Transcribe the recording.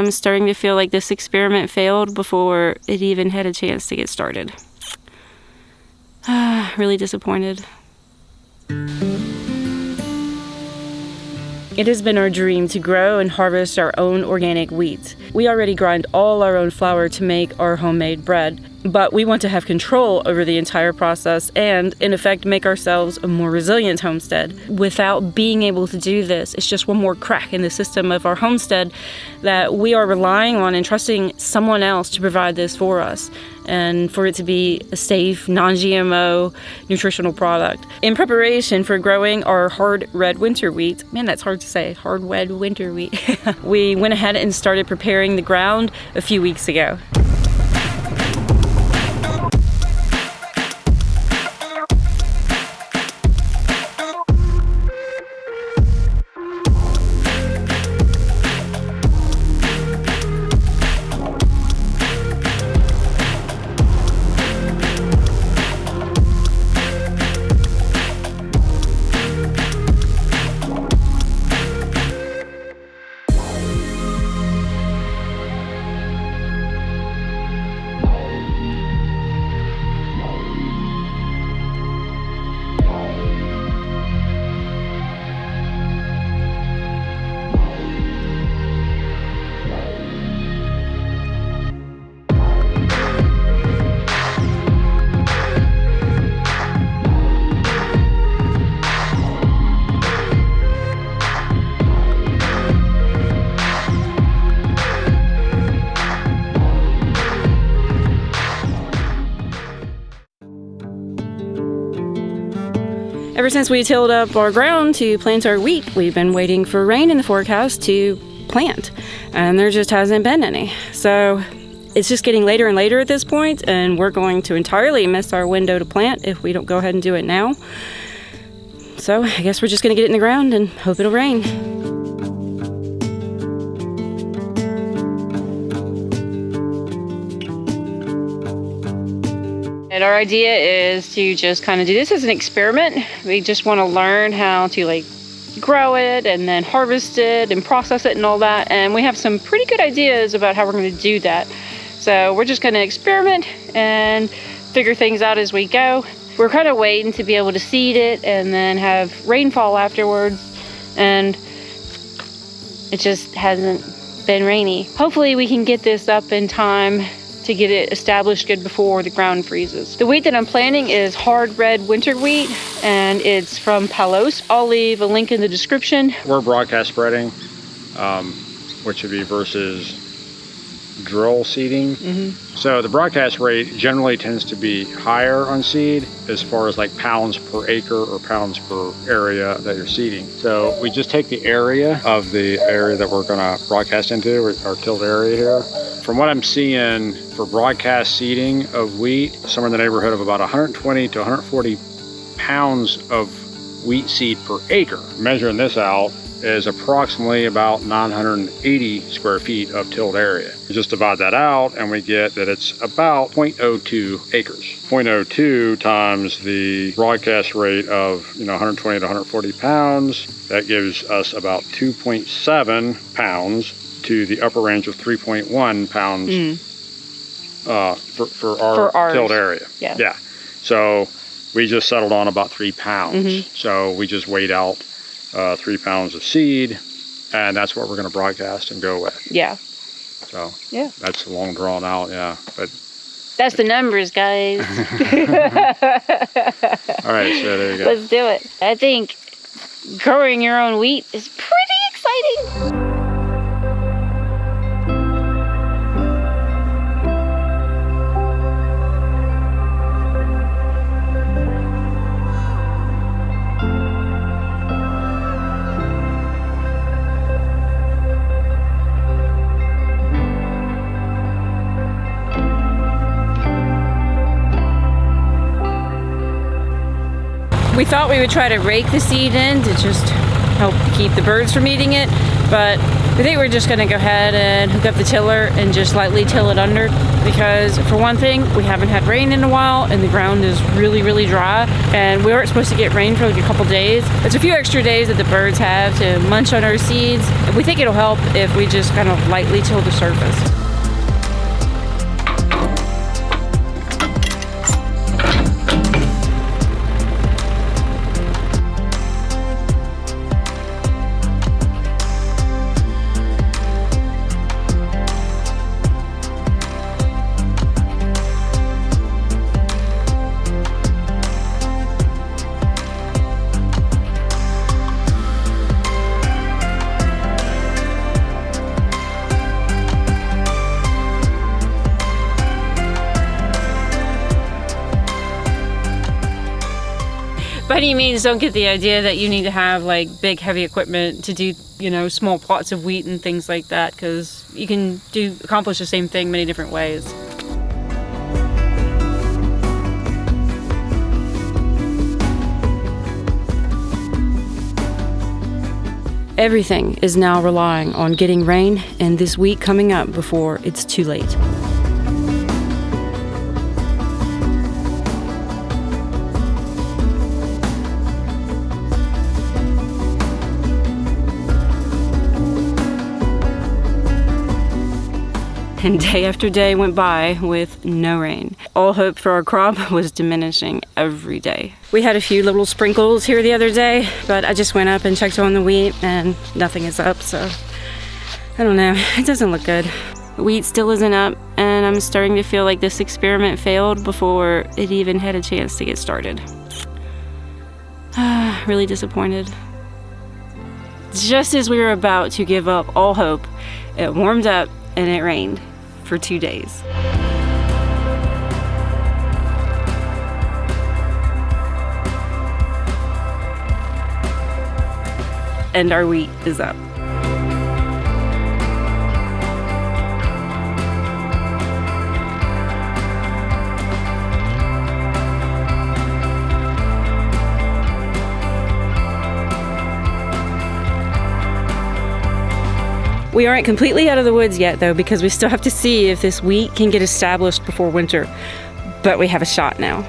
I'm starting to feel like this experiment failed before it even had a chance to get started. Really disappointed. It has been our dream to grow and harvest our own organic wheat. We already grind all our own flour to make our homemade bread, but we want to have control over the entire process and, in effect, make ourselves a more resilient homestead. Without being able to do this, it's just one more crack in the system of our homestead that we are relying on and trusting someone else to provide this for us, and for it to be a safe, non-GMO, nutritional product. In preparation for growing our hard red winter wheat, man, that's hard to say, hard red winter wheat, we went ahead and started preparing the ground a few weeks ago. Ever since we tilled up our ground to plant our wheat, we've been waiting for rain in the forecast to plant, and there just hasn't been any. So it's just getting later and later at this point, and we're going to entirely miss our window to plant if we don't go ahead and do it now. So I guess we're just going to get it in the ground and hope it'll rain. And our idea is to just kind of do this as an experiment. We just want to learn how to grow it and then harvest it and process it and all that. And we have some pretty good ideas about how we're going to do that. So we're just going to experiment and figure things out as we go. We're kind of waiting to be able to seed it and then have rainfall afterwards. And it just hasn't been rainy. Hopefully we can get this up in time to get it established good before the ground freezes. The wheat that I'm planting is hard red winter wheat, and it's from Palos. I'll leave a link in the description. We're broadcast spreading, which would be versus drill seeding. So the broadcast rate generally tends to be higher on seed as far as pounds per acre or pounds per area that you're seeding. So we just take the area of the area that we're going to broadcast into, our tilled area here. From what I'm seeing for broadcast seeding of wheat, somewhere in the neighborhood of about 120 to 140 pounds of wheat seed per acre. Measuring this out is approximately about 980 square feet of tilled area. We just divide that out and we get that it's about 0.02 acres. 0.02 times the broadcast rate of 120 to 140 pounds, that gives us about 2.7 pounds to the upper range of 3.1 pounds for our tilled area. Yeah. So we just settled on about 3 pounds. So we just weighed out 3 pounds of seed, and that's what we're going to broadcast and go with. Yeah. So that's long drawn out. Yeah, but that's the numbers, guys. All right, so there you go. Let's do it. I think growing your own wheat is pretty exciting. We thought we would try to rake the seed in to just help keep the birds from eating it, but I think we're just gonna go ahead and hook up the tiller and just lightly till it under, because for one thing, we haven't had rain in a while and the ground is really, really dry, and we weren't supposed to get rain for like a couple days. It's a few extra days that the birds have to munch on our seeds. We think it'll help if we just kind of lightly till the surface. By any means, don't get the idea that you need to have like big heavy equipment to do, you know, small plots of wheat and things like that, because you can accomplish the same thing many different ways. Everything is now relying on getting rain and this week coming up before it's too late. And day after day went by with no rain. All hope for our crop was diminishing every day. We had a few little sprinkles here the other day, but I just went up and checked on the wheat and nothing is up, so I don't know, it doesn't look good. Wheat still isn't up, and I'm starting to feel like this experiment failed before it even had a chance to get started. Really disappointed. Just as we were about to give up all hope, it warmed up and it rained for 2 days. And our wheat is up. We aren't completely out of the woods yet though, because we still have to see if this wheat can get established before winter, but we have a shot now.